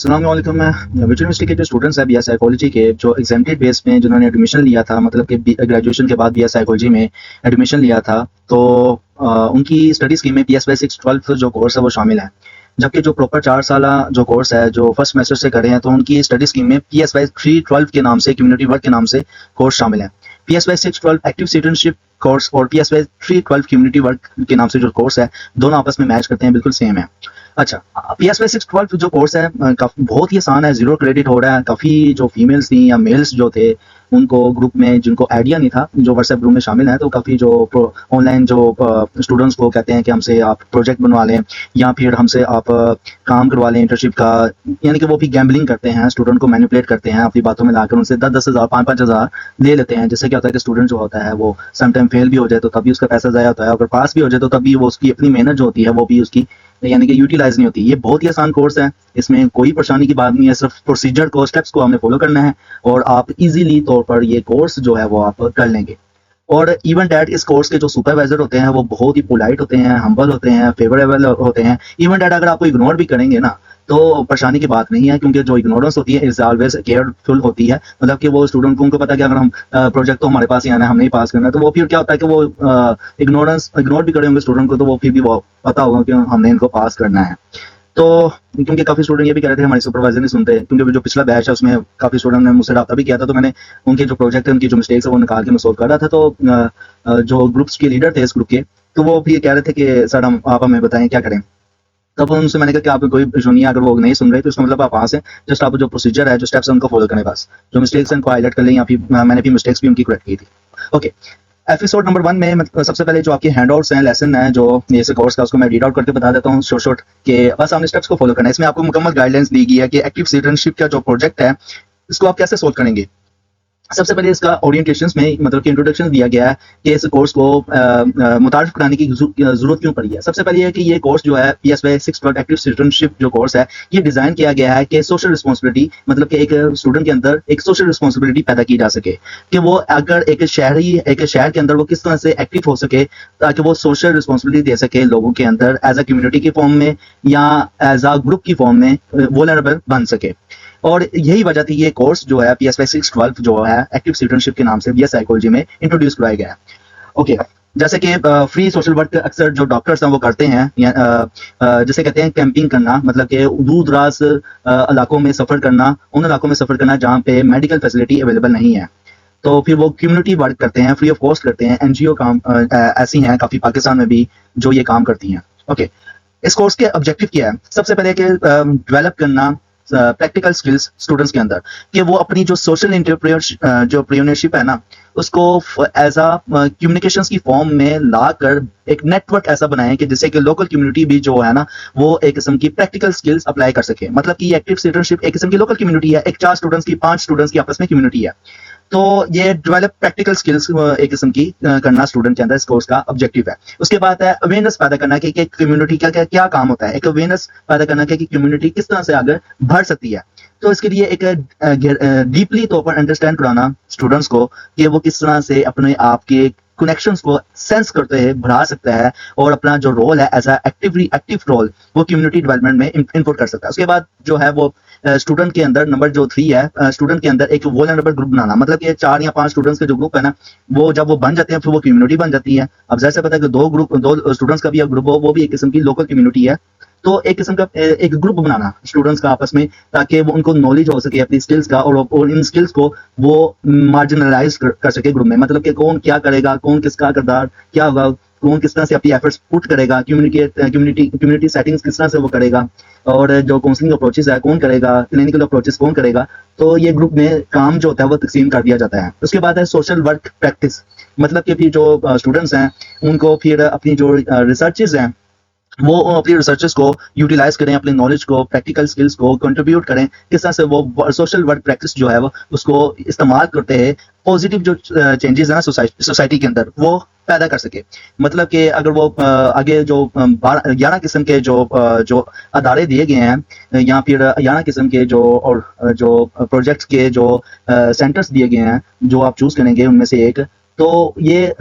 अस्सलाम वालेकुम। मैं वर्चुअल यूनिवर्सिटी के जो स्टूडेंट्स हैं बीए साइकोलॉजी के जो एग्जामिनेड बेस में जिन्होंने एडमिशन लिया था, मतलब कि ग्रेजुएशन के बाद बीए साइकोलॉजी में एडमिशन लिया था, तो उनकी स्टडी स्कीम में पीएस वाई 612 जो कोर्स है वो शामिल है। जबकि जो प्रॉपर 4 साल जो कोर्स है जो फर्स्ट सेमेस्टर से कर रहे हैं, तो उनकी स्टडी स्कीम में पीएस वाई 312 के नाम से कम्युनिटी वर्क के नाम से कोर्स शामिल है। PS Y 612 active citizenship course और पीएस वाई 312 कम्युनिटी वर्क के नाम से जो कोर्स है, दोनों आपस में मैच करते हैं, बिल्कुल सेम है। अच्छा, पीएस वाई 612 जो कोर्स है काफी बहुत ही आसान है, जीरो क्रेडिट हो रहा है। काफी जो फीमेल्स थी या मेल्स जो थे उनको ग्रुप में जिनको आइडिया नहीं था, जो व्हाट्सएप ग्रुप में शामिल है, तो काफी जो ऑनलाइन जो स्टूडेंट्स को कहते हैं कि हमसे आप प्रोजेक्ट बनवा लें या फिर हमसे आप काम करवा लें इंटर्नशिप का, यानी कि वो भी गैम्बलिंग करते हैं, स्टूडेंट को मैनिपुलेट करते हैं, अपनी बातों में लाकर उनसे 10-10 हज़ार 5-5 हज़ार ले लेते हैं। जिससे क्या होता है कि स्टूडेंट जो होता है वो समटाइम फेल भी हो जाए तो तभी उसका पैसा ज़ाया होता है, अगर पास भी हो जाए तो तभी वो उसकी अपनी मेहनत जो होती है वो भी उसकी यानी कि यूटिलाइज नहीं होती। ये बहुत ही आसान कोर्स है, इसमें कोई परेशानी की बात नहीं है, सिर्फ प्रोसीजर को स्टेप्स को हमने फॉलो करना है और आप इजीली तौर पर ये कोर्स जो है वो आप कर लेंगे। और इवन डैट इस कोर्स के जो सुपरवाइजर होते हैं वो बहुत ही पोलाइट होते हैं, हम्बल होते हैं, फेवरेबल होते हैं। इवन डैट अगर आपको इग्नोर भी करेंगे ना तो परेशानी की बात नहीं है, क्योंकि जो इग्नोरेंस होती है इज ऑलवेज केयरफुल होती है। मतलब कि वो स्टूडेंट को उनको पता है कि अगर हम प्रोजेक्ट तो हमारे पास ही आना है, हम नहीं पास करना है, तो वो फिर क्या होता है कि वो इग्नोर भी करे होंगे स्टूडेंट को, तो वो फिर भी वो पता होगा कि हमने इनको पास करना है। तो क्योंकि काफ़ी स्टूडेंट ये भी कह रहे थे हमारे सुपरवाइजर नहीं सुनते, क्योंकि जो पिछला बैच है उसमें काफ़ी स्टूडेंट ने मुझसे रब्ता भी किया था, तो मैंने उनके जो प्रोजेक्ट है उनकी जो मिस्टेक्स है वो निकाल के मैं सोल्व कर रहा था। तो जो ग्रुप्स के लीडर थे इस ग्रुप के, तो वो भी कह रहे थे कि सर आप हमें बताएं क्या करें। तब उनसे मैंने कहा कि आप कोई इशू नहीं है, अगर वो नहीं सुन रहे तो इसका मतलब आप वहाँ से जस्ट आप जो प्रोसीजर है, जो स्टेप्स है उनको फॉलो करें, बस जो मिस्टेक्स है उनको हाईलाइट कर लें, या फिर मैंने भी मिस्टेक्स भी उनकी करेक्ट की थी। ओके, एपिसोड नंबर 1 में सबसे पहले जो आपके हैंडआउट्स हैं, लेसन है जो इस कोर्स का, उसको मैं रीड आउट करके बता देता हूँ शॉर्ट के बस आपने स्टेप्स को फॉलो करना है। इसमें आपको मुकम्मल गाइडलाइंस दी गई है कि एक्टिव सिटीजनशिप का जो प्रोजेक्ट है इसको आप कैसे सोल्व करेंगे। सबसे पहले इसका ओरिएंटेशंस में मतलब कि इंट्रोडक्शन दिया गया है कि इस कोर्स को मुतारिफ कराने की जरूरत क्यों पड़ी है। सबसे पहले है कि ये कोर्स जो है पीएसवाई 612 एक्टिव सिटीजनशिप जो कोर्स है, ये डिजाइन किया गया है कि सोशल रिस्पॉन्सिबिलिटी, मतलब कि एक स्टूडेंट के अंदर एक सोशल रिस्पॉन्सिबिलिटी पैदा की जा सके, कि वो अगर एक शहर के अंदर वो किस तरह से एक्टिव हो सके ताकि वो सोशल रिस्पॉन्सिबिलिटी दे सके लोगों के अंदर, एज अ कम्युनिटी की फॉर्म में या एज अ ग्रुप की फॉर्म में वल्नरेबल बन सके। और यही वजह थी ये कोर्स जो है पीएसवाई 612 जो है एक्टिव सिटीजनशिप के नाम से बीए साइकोलॉजी में इंट्रोड्यूस कराया गया है। ओके, जैसे कि फ्री सोशल वर्क अक्सर जो डॉक्टर्स हैं वो करते हैं, जैसे कहते हैं कैंपिंग करना, मतलब कि दूर दराज इलाकों में सफर करना, उन इलाकों में सफर करना जहाँ पे मेडिकल फैसिलिटी अवेलेबल नहीं है, तो फिर वो कम्युनिटी वर्क करते हैं, फ्री ऑफ कॉस्ट करते हैं। एनजीओ काम ऐसी हैं काफी पाकिस्तान में भी जो ये काम करती हैं। ओके, इस कोर्स के ऑब्जेक्टिव क्या है? सबसे पहले कि डेवलप करना प्रैक्टिकल स्किल्स स्टूडेंट्स के अंदर, कि वो अपनी जो सोशल एंटरप्रेन्योरशिप है ना, उसको एज अ कम्युनिकेशंस की फॉर्म में लाकर एक नेटवर्क ऐसा बनाएं कि जिससे कि लोकल कम्युनिटी भी जो है ना वो एक किस्म की प्रैक्टिकल स्किल्स अप्लाई कर सके। मतलब कि एक्टिव सिटीजनशिप एक किस्म की लोकल कम्युनिटी है, एक 4 स्टूडेंट्स की 5 स्टूडेंट्स की आपस में कम्युनिटी है, तो ये डेवलप प्रैक्टिकल स्किल्स एक किस्म की करना स्टूडेंट के अंदर इस कोर्स का ऑब्जेक्टिव है। उसके बाद है अवेयरनेस पैदा करना कि कम्युनिटी क्या काम होता है, एक अवेयरनेस पैदा करना कि कम्युनिटी किस तरह से आगे बढ़ सकती है। तो इसके लिए एक डीपली तौर पर अंडरस्टैंड कराना स्टूडेंट्स को कि वो किस तरह से अपने आप के कनेक्शंस को सेंस करते हैं, बढ़ा सकता है और अपना जो रोल है एज एक्टिव रोल वो कम्युनिटी डेवलपमेंट में इनपुट कर सकता है। उसके बाद जो है वो स्टूडेंट के अंदर नंबर जो 3 है, स्टूडेंट के अंदर एक वल्नरेबल ग्रुप बनाना, मतलब कि 4 या 5 स्टूडेंट्स के जो ग्रुप है ना, वो जब वो बन जाते हैं फिर वो कम्युनिटी बन जाती है। अब जैसे पता है कि दो स्टूडेंट्स का भी ग्रुप हो, वो भी एक किस्म की लोकल कम्युनिटी है। तो एक किस्म का एक ग्रुप बनाना स्टूडेंट्स का आपस में, ताकि वो उनको नॉलेज हो सके अपनी स्किल्स का, और इन स्किल्स को वो मार्जिनलाइज कर सके ग्रुप में। मतलब कि कौन क्या करेगा, कौन किसका किरदार क्या होगा, कौन किस तरह से अपनी एफर्ट्स पुट करेगा, कम्युनिटी सेटिंग्स किस तरह से वो करेगा, और जो काउंसलिंग अप्रोचेस है कौन करेगा, क्लिनिकल अप्रोचेस कौन करेगा। तो ये ग्रुप में काम जो होता है वो तकसीम कर दिया जाता है। उसके बाद है सोशल वर्क प्रैक्टिस, मतलब कि फिर जो स्टूडेंट्स हैं उनको फिर अपनी जो रिसर्चेज हैं वो अपनी रिसर्चेस को यूटिलाइज करें, अपने नॉलेज को, प्रैक्टिकल स्किल्स को कंट्रीब्यूट करें, किस तरह से वो सोशल वर्क प्रैक्टिस जो है वो उसको इस्तेमाल करते हैं पॉजिटिव जो चेंजेस है ना सोसाइटी के अंदर वो पैदा कर सके। मतलब कि अगर वो आगे जो 11 किस्म के जो अदारे दिए गए हैं या फिर 11 किस्म के जो प्रोजेक्ट्स के जो सेंटर्स दिए गए हैं जो आप चूज करेंगे उनमें से एक, तो ये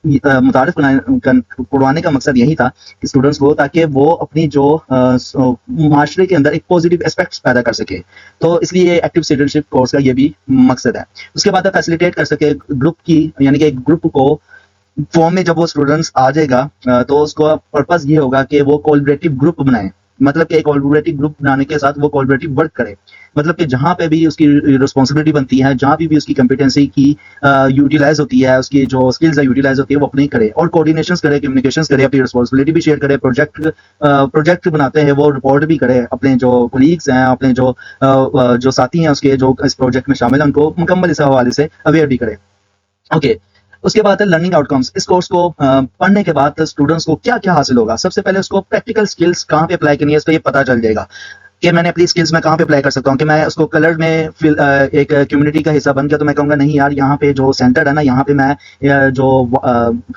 मुतारिफ करवाने का मकसद यही था कि स्टूडेंट्स को, ताकि वो अपनी जो माशरे के अंदर एक पॉजिटिव एस्पेक्ट्स पैदा कर सके। तो इसलिए एक्टिव सिटीजनशिप कोर्स का ये भी मकसद है। उसके बाद फैसिलिटेट कर सके ग्रुप की, यानी कि एक ग्रुप को फॉर्म में जब वो स्टूडेंट्स आ जाएगा तो उसका पर्पस ये होगा कि वो कोलैबोरेटिव ग्रुप बनाए, मतलब कि एक कोलैबोरेटिव ग्रुप बनाने के साथ वो कोलैबोरेटिव वर्क करे, मतलब कि जहाँ पे भी उसकी रिस्पॉन्सिबिलिटी बनती है, जहाँ भी उसकी कंपिटेंसी की यूटिलाइज होती है, उसकी जो स्किल्स यूटिलाइज होती है, वो अपनी करे और कोऑर्डिनेशन करे, कम्युनिकेशन करे, अपनी रिस्पॉन्सिबिलिटी भी शेयर करे, प्रोजेक्ट बनाते हैं वो रिपोर्ट भी करे, अपने जो कोलीग्स हैं, अपने जो साथी हैं उसके जो इस प्रोजेक्ट में शामिल हैं, उनको मुकम्मल इस हवाले से अवेयर भी करे। ओके, उसके बाद है लर्निंग आउटकम्स। इस कोर्स को पढ़ने के बाद स्टूडेंट्स को क्या क्या हासिल होगा। सबसे पहले उसको प्रैक्टिकल स्किल्स कहाँ पे अप्लाई करनी है, इसका ये पता चल जाएगा कि मैंने अपनी स्किल्स में कहाँ पे अप्लाई कर सकता हूँ। कि मैं उसको कलर में एक कम्युनिटी का हिस्सा बन गया तो मैं कहूँगा नहीं यार, यहाँ पे जो सेंटर है ना, यहाँ पे मैं जो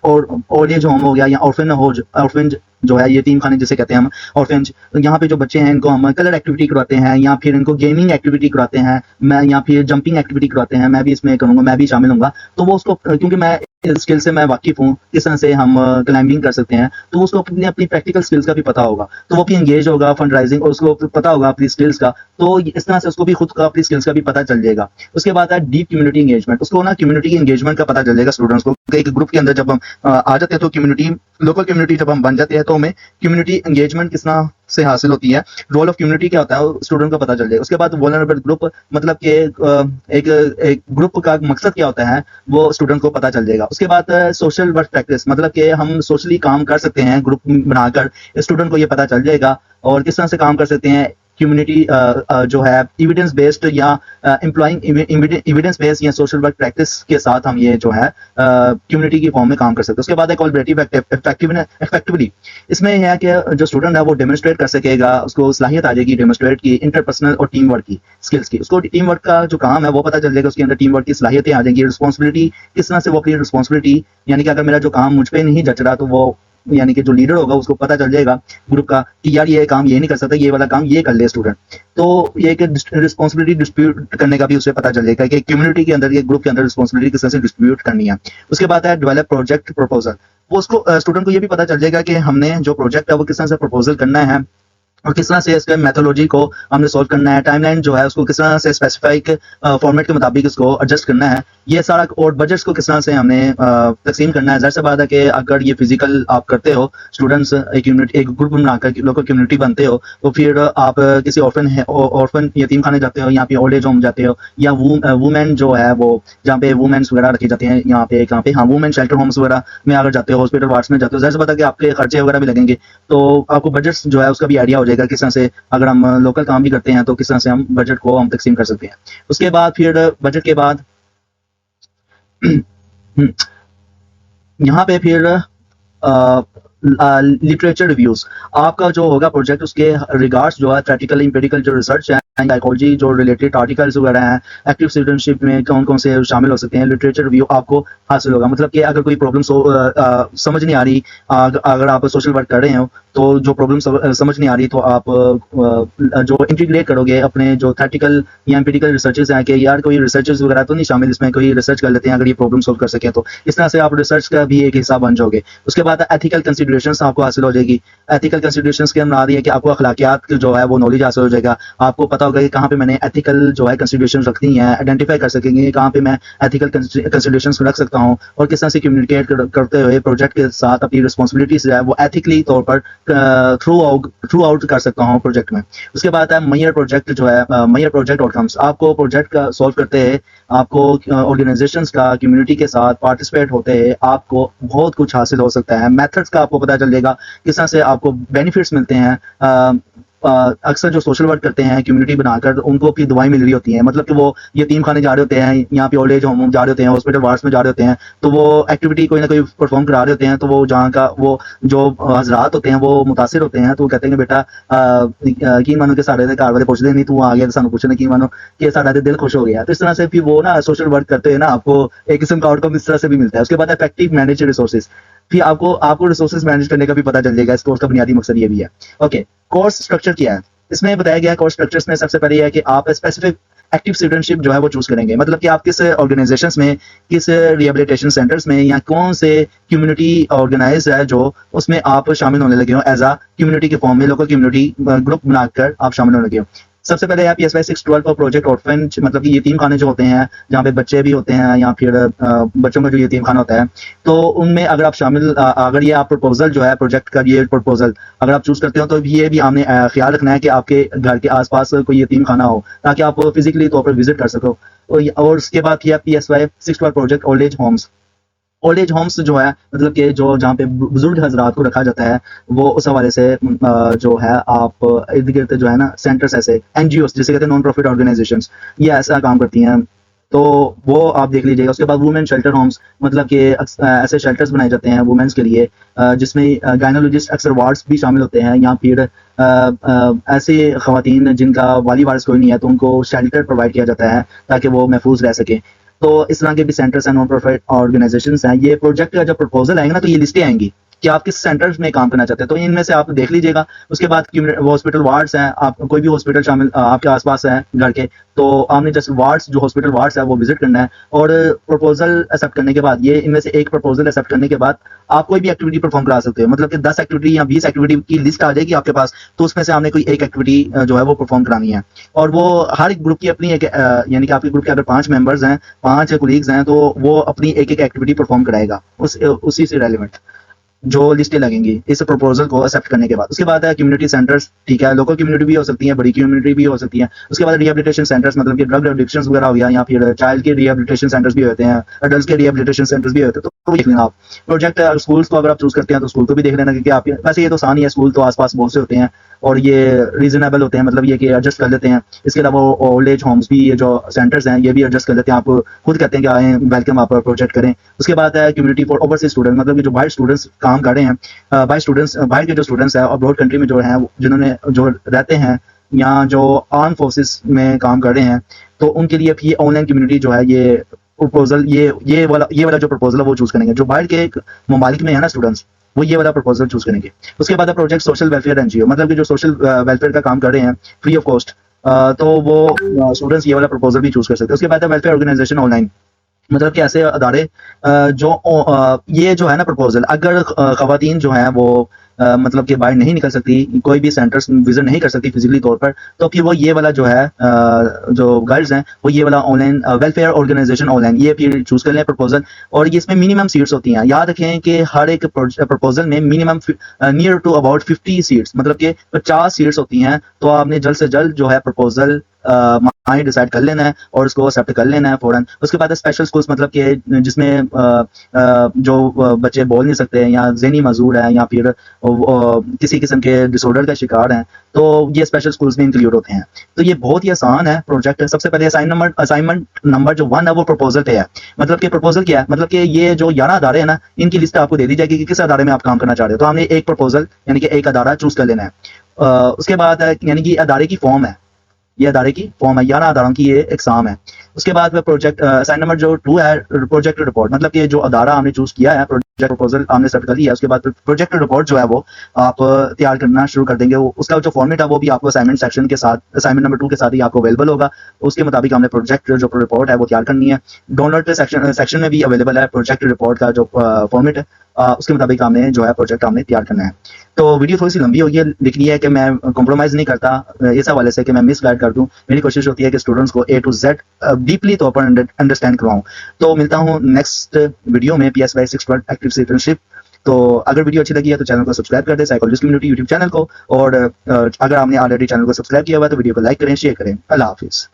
ओल्ड एज होम हो गया या ऑर्फन जो है, यतीम खाने जिसे कहते हैं हम, ऑर्फेंज, तो यहाँ पे जो बच्चे हैं इनको हम कलर एक्टिविटी करवाते हैं, या फिर इनको गेमिंग एक्टिविटी करवाते हैं, मैं या फिर जंपिंग एक्टिविटी करवाते हैं, मैं भी इसमें करूँगा, मैं भी शामिल होऊंगा। तो वो उसको, क्योंकि मैं स्किल से मैं वाकिफ हूँ किस तरह से हम क्लाइंबिंग कर सकते हैं, तो उसको अपनी अपनी प्रैक्टिकल स्किल्स का भी पता होगा, तो वो भी एंगेज होगा फंड राइजिंग और उसको पता होगा अपनी स्किल्स का। तो इस तरह से उसको भी खुद का अपनी स्किल्स का भी पता चल जाएगा। उसके बाद है डीप कम्युनिटी एंगेजमेंट। उसको ना कम्युनिटी एंगेजमेंट का पता चल जाएगा स्टूडेंट्स को। एक ग्रुप के अंदर जब हम आ जाते हैं तो कम्युनिटी, लोकल कम्युनिटी जब हम बन जाते हैं तो हमें कम्युनिटी एंगेजमेंट किस तरह से हासिल होती है, रोल ऑफ कम्युनिटी क्या होता है, स्टूडेंट को पता चल जाएगा। उसके बाद वल्नरेबल ग्रुप, मतलब कि एक ग्रुप का मकसद क्या होता है वो स्टूडेंट को पता चल जाएगा। उसके बाद सोशल वर्क प्रैक्टिस, मतलब कि हम सोशली काम कर सकते हैं ग्रुप बनाकर, स्टूडेंट को ये पता चल जाएगा और किस तरह से काम कर सकते हैं। कम्युनिटी जो है एविडेंस बेस्ड या एम्प्लॉइंग एविडेंस बेस्ड या सोशल वर्क प्रैक्टिस के साथ हम ये जो है कम्युनिटी की फॉर्म में काम कर सकते हैं। उसके बाद है कोलैबोरेटिव इफेक्टिवली। इसमें यह है कि जो स्टूडेंट है वो डेमोन्स्ट्रेट कर सकेगा, उसको सलाहियत आ जाएगी डेमोन्स्ट्रेट की इंटरपर्सनल और टीम वर्क की स्किल्स की। उसको टीम वर्क का जो काम है वो पता चल जाएगा, उसके अंदर टीम वर्क की सलाहियतें आ जाएंगी। रिस्पॉन्सिबिलिटी किस तरह से वो अपनी रिस्पॉन्सिबिलिटी, यानी कि अगर मेरा जो काम मुझ पर नहीं जच रहा तो वो, यानी कि जो लीडर होगा उसको पता चल जाएगा ग्रुप का कि यार ये काम ये नहीं कर सकता, ये वाला काम ये कर ले स्टूडेंट। तो ये एक रिस्पॉन्सिबिलिटी डिस्ट्रीब्यूट करने का भी उसे पता चल जाएगा कि कम्युनिटी के अंदर, ये ग्रुप के अंदर रिस्पॉन्सिबिलिटी किस तरह से डिस्ट्रीब्यूट करनी है। उसके बाद है डेवलप प्रोजेक्ट प्रपोजल। वो उसको स्टूडेंट को ये भी पता चल जाएगा कि हमने जो प्रोजेक्ट है वो किस तरह से प्रपोजल करना है और किस तरह से इसके मेथोलॉजी को हमने सॉल्व करना है, टाइमलाइन जो है उसको किस तरह से स्पेसिफिक फॉर्मेट के मुताबिक इसको एडजस्ट करना है, ये सारा, और बजट्स को किस तरह से हमने तकसीम करना है। ज़ाहिर सी बात है कि अगर ये फिजिकल आप करते हो, स्टूडेंट्स एक ग्रुप बनाकर लोकल कम्युनिटी बनते हो, तो फिर आप किसी ऑर्फन यतीम खाने जाते हो, यहाँ पे ओल्ड एज होम जाते हो, या वुमेन जो है वो जहाँ पे वुमेन्स वगैरह रखी जाती हैं, यहाँ पे हाँ वुमेन शेल्टर होम्स वगैरह में अगर जाते हो, हॉस्पिटल वार्ड्स में जाते हो, ज़ाहिर सी बात है कि आपके खर्चे वगैरह भी लगेंगे, तो आपको बजट्स जो है उसका भी आइडिया हो जाएगा किस तरह से, अगर हम लोकल काम भी करते हैं तो किस तरह से हम बजट को हम तकसीम कर सकते हैं। उसके बाद फिर बजट के बाद यहाँ पे फिर लिटरेचर रिव्यूज, आपका जो होगा प्रोजेक्ट उसके रिगार्ड्स जो है थ्योरेटिकल एम्पिरिकल जो रिसर्च है, साइकोलॉजी जो रिलेटेड आर्टिकल्स वगैरह हैं, एक्टिव सिटीजनशिप में कौन कौन से शामिल हो सकते हैं, लिटरेचर रिव्यू आपको हासिल होगा। मतलब कि अगर कोई प्रॉब्लम समझ नहीं आ रही, अगर आप सोशल वर्क कर रहे हो तो जो प्रॉब्लम समझ नहीं आ रही तो आप जो इंटीग्रेट करोगे अपने जो थ्योरेटिकल या एम्पिरिकल रिसर्चेस हैं कि यार कोई रिसर्चेस वगैरह तो नहीं शामिल इसमें, कोई रिसर्च कर लेते हैं अगर ये प्रॉब्लम सॉल्व कर सकें, तो इस तरह से आप रिसर्च का भी एक हिस्सा बन जाओगे। उसके बाद एथिकल कंसिडरेशंस आपको हासिल हो जाएगी। एथिकल कंसिडरेशंस के अंदर आ रही है कि आपको अखलाकियात जो है वो नॉलेज हासिल हो जाएगा, आपको पता होगा कि कहाँ पे मैंने एथिकल जो है कंसिडरेशन रखनी है, आइडेंटिफाई कर सकेंगे कहाँ पे मैं एथिकल कंसिडरेशंस रख सकता हूँ और किस तरह से कम्युनिकेट करते हुए प्रोजेक्ट के साथ अपनी रिस्पॉन्सिबिलिटीज जो है वो एथिकली तौर पर थ्रू आउट कर सकता हूँ प्रोजेक्ट में। उसके बाद है मेजर प्रोजेक्ट जो है, मेजर प्रोजेक्ट आउटकम्स। आपको प्रोजेक्ट का सॉल्व करते हैं, आपको ऑर्गेनाइजेशंस का कम्युनिटी के साथ पार्टिसिपेट होते हैं, आपको बहुत कुछ हासिल हो सकता है। मेथड्स का आपको पता चल जाएगा किस तरह से आपको बेनिफिट्स मिलते हैं। अक्सर जो सोशल वर्क करते हैं कम्युनिटी बनाकर, उनको भी दवाई मिल रही होती है, मतलब कि वो यतीम खाने जा रहे होते हैं, यहाँ पे ओल्ड एज होम जा रहे होते हैं, हॉस्पिटल वार्ड्स में जा रहे होते हैं, तो वो एक्टिविटी कोई ना कोई परफॉर्म करा रहे होते हैं, तो वो जहाँ का वो जो हजरात होते हैं वो मुतासिर होते हैं, तो वो कहते हैं कि बेटा की मानो कि साढ़े घर वाले पूछते नहीं तू आ गया तो सानू पूछने की मानो कि साढ़ा दिल खुश हो गया। तो इस तरह से फिर वो ना सोशल वर्क करते हैं ना, आपको एक किस्म का आउटकम इस तरह से भी मिलता है। उसके बाद इफेक्टिव मैनेज रिसोर्सेज, फिर आपको रिसोर्सेज मैनेज करने का भी पता चल जाएगा। इस कोर्स का बुनियादी मकसद ये भी है। ओके, कोर्स स्ट्रक्चर क्या है इसमें बताया गया है। कोर्स स्ट्रक्चर्स में सबसे पहले यह है कि आप स्पेसिफिक एक्टिव सिटीजनशिप जो है वो चूज करेंगे, मतलब कि आप किस ऑर्गेनाइजेशंस में, किस रिहेबिलिटेशन सेंटर्स में या कौन से कम्युनिटी ऑर्गेनाइज है जो उसमें आप शामिल होने लगे हो एज अ कम्युनिटी के फॉर्म में, लोकल कम्युनिटी ग्रुप बनाकर आप शामिल होने लगे हो। सबसे पहले आप PSY 612 पर प्रोजेक्ट ऑर्फेंज, मतलब कि यतीम खाने जो होते हैं जहाँ पे बच्चे भी होते हैं या फिर बच्चों का जो यतीम खाना होता है, तो उनमें अगर आप शामिल अगर ये आप प्रपोजल जो है प्रोजेक्ट का, ये प्रपोजल अगर आप चूज करते हो तो ये भी आपने ख्याल रखना है कि आपके घर के आसपास कोई यतीम खाना हो ताकि आप फिजिकली तौर पर विजिट कर सको। और उसके बाद किया PSY 612 project old age homes. Old age homes जो है मतलब कि जो जहाँ पे बुजुर्ग हजरात को रखा जाता है, वो उस हवाले से जो है आप इर्द गिर्द जो है ना सेंटर्स, ऐसे NGOs जिसे कहते हैं नॉन प्रॉफिट ऑर्गेनाइजेशन, ये ऐसा काम करती हैं, तो वो आप देख लीजिएगा। उसके बाद वुमेन शेल्टर होम्स, मतलब कि ऐसे शेल्टर्स बनाए जाते हैं वुमेन्स के लिए जिसमें गायनोलॉजिस्ट अक्सर वार्ड्स भी शामिल होते हैं, या फिर ऐसे खवातीन जिनका वाली वारिस कोई नहीं है तो उनको शेल्टर प्रोवाइड किया जाता है ताकि वो महफूज रह सके। तो इस तरह के भी सेंटर्स हैं, नॉन प्रॉफिट ऑर्गेनाइजेशंस हैं। ये प्रोजेक्ट का जब प्रपोजल आएगा ना तो ये लिस्टें आएंगी कि आप किस सेंटर्स में काम करना चाहते हैं, तो इनमें से आप देख लीजिएगा। उसके बाद हॉस्पिटल वार्ड्स हैं, आप कोई भी हॉस्पिटल शामिल आपके आसपास है घर के, तो आपने जस्ट वार्ड्स, जो हॉस्पिटल वार्ड्स है वो विजिट करना है। और प्रपोजल एक्सेप्ट करने के बाद, ये इनमें से एक प्रपोजल एक्सेप्ट करने के बाद आप कोई भी एक्टिविटी परफॉर्म करा सकते हो, मतलब कि 10 एक्टिविटी या 20 एक्टिविटी की लिस्ट आ जाएगी आपके पास, तो उसमें से आपने कोई एक एक्टिविटी जो है वो परफॉर्म करानी है। और वो हर एक ग्रुप की अपनी एक यानी कि आपके ग्रुप के अगर 5 मेंबर्स हैं, 5 कोलीग्स हैं, तो वो अपनी एक एक एक्टिविटी परफॉर्म कराएगा उसी से रेलिवेंट जो लिस्टें लगेंगी इस प्रपोजल को एक्सेप्ट करने के बाद। उसके बाद है कम्युनिटी सेंटर्स, ठीक है, लोकल कम्युनिटी भी हो सकती है, बड़ी कम्युनिटी भी हो सकती है। उसके बाद रिहेबिलिटेशन सेंटर्स, मतलब कि ड्रग एडिक्शन वगैरह हो गया, या फिर चाइल्ड के रिहेबिलिटेशन सेंटर्स भी होते हैं, अडल्ट के रिहेबिलिटेशन सेंटर्स भी होते हैं, तो देख लेना आप। प्रोजेक्ट स्कूल्स को अगर आप चूज करते हैं तो स्कूल को भी देख लेना, क्योंकि आप वैसे ये तो आसान ही है, स्कूल तो आसपास बहुत से होते हैं और ये रीजनेबल होते हैं, मतलब ये कि एडजस्ट कर लेते हैं। इसके अलावा ओल्ड एज होम्स भी, ये जो सेंटर्स हैं ये भी एडजस्ट कर लेते हैं, आप खुद कहते हैं कि आए वेलकम, आप प्रोजेक्ट करें। उसके बाद है कम्युनिटी फॉर ओवरसीज स्टूडेंट, मतलब कि जो बाहर स्टूडेंट्स काम कर रहे हैं, बाहर स्टूडेंट्स, बाहर के जो स्टूडेंट्स हैं अब्रॉड कंट्री में जो हैं, जिन्होंने जो रहते हैं या जो आर्म फोर्सेस में काम कर रहे हैं, तो उनके लिए भी ऑनलाइन कम्युनिटी जो है, ये प्रपोजल, ये वाला जो प्रपोजल है वो चूज करेंगे। जो बाहर के ममालिक में है ना स्टूडेंट्स, वो ये वाला प्रपोजल चूज करेंगे। उसके बाद प्रोजेक्ट सोशल वेलफेयर NGO, मतलब कि जो सोशल वेलफेयर का काम कर रहे हैं फ्री ऑफ कॉस्ट, तो वो स्टूडेंट्स ये वाला प्रपोजल भी चूज कर सकते हैं। उसके बाद वेलफेयर ऑर्गेनाइजेशन ऑनलाइन, मतलब कि ऐसे अदारे ये जो है ना प्रपोजल, अगर खवातीन जो है वो मतलब कि बाहर नहीं निकल सकती, कोई भी सेंटर्स विजिट नहीं कर सकती फिजिकली तौर पर, तो फिर वो ये वाला जो है जो गर्ल्स हैं वो ये वाला ऑनलाइन वेलफेयर ऑर्गेनाइजेशन ऑनलाइन, ये फिर चूज कर लें प्रपोजल। और ये इसमें मिनिमम सीट्स होती हैं, याद रखें कि हर एक प्रपोजल में minimum near to about 50 seats, मतलब कि 50 सीट्स होती हैं। तो आपने जल्द से जल्द जो है प्रपोजल डिसाइड कर लेना है और उसको एक्सेप्ट कर लेना है फौरन। उसके बाद स्पेशल स्कूल्स, मतलब कि जिसमें जो बच्चे बोल नहीं सकते या ज़हनी मजूर हैं या फिर किसी किस्म के डिसऑर्डर का शिकार हैं, तो ये स्पेशल स्कूल्स में इंक्लूड होते हैं। तो ये बहुत ही आसान है प्रोजेक्ट। सबसे पहले असाइनमेंट नंबर जो 1 है वो प्रपोजल पे है, मतलब कि प्रपोजल क्या है, मतलब कि ये जो 11 अदारे हैं ना, इनकी लिस्ट आपको दे दी जाएगी कि किस अदारे में आप काम करना चाह रहे हो। तो हमने एक प्रपोजल यानी कि एक अदारा चूज कर लेना है। उसके बाद यानी कि अदारे की फॉर्म है, ये अदारे की फॉर्म है, 11 अदारों की ये एग्जाम है। उसके बाद प्रोजेक्ट असाइन नंबर जो 2 है प्रोजेक्ट रिपोर्ट, मतलब कि जो अदारा हमने चूज किया है, प्रोजेक्ट प्रपोजल हमने सेट कर लिया, उसके बाद प्रोजेक्ट रिपोर्ट जो है वो आप तैयार करना शुरू कर देंगे। उसका जो फॉर्मेट है वो भी आपको असाइनमेंट सेक्शन के साथ, असाइनमेंट नंबर 2 के साथ ही आपको अवेलेबल होगा। उसके मुताबिक हमने प्रोजेक्ट जो रिपोर्ट है वो तैयार करनी है। डाउनलोड पे सेक्शन में भी अवेलेबल है प्रोजेक्ट रिपोर्ट का जो फॉर्मेट है, उसके मुताबिक हमने जो है प्रोजेक्ट हमने तैयार करना है। तो वीडियो थोड़ी सी लंबी होगी है, लेकिन ये है कि मैं कॉम्प्रोमाइज़ नहीं करता इस हवाले से कि मैं मिस गाइड कर दूं। मेरी कोशिश होती है कि स्टूडेंट्स को A to Z डीपली तौर पर अंडरस्टैंड करवाऊं। तो मिलता हूं नेक्स्ट वीडियो में PSY 612 एक्टिव सिटीजनशिप। तो अगर वीडियो अच्छी लगी है तो चैनल को सब्सक्राइब कर दें, साइकोलॉजिस्ट कम्युनिटी यूट्यूब चैनल को। और अगर आपने ऑलरेडी चैनल को सब्सक्राइब किया हुआ है तो वीडियो को लाइक करें, शेयर करें। अल्लाह हाफिज़।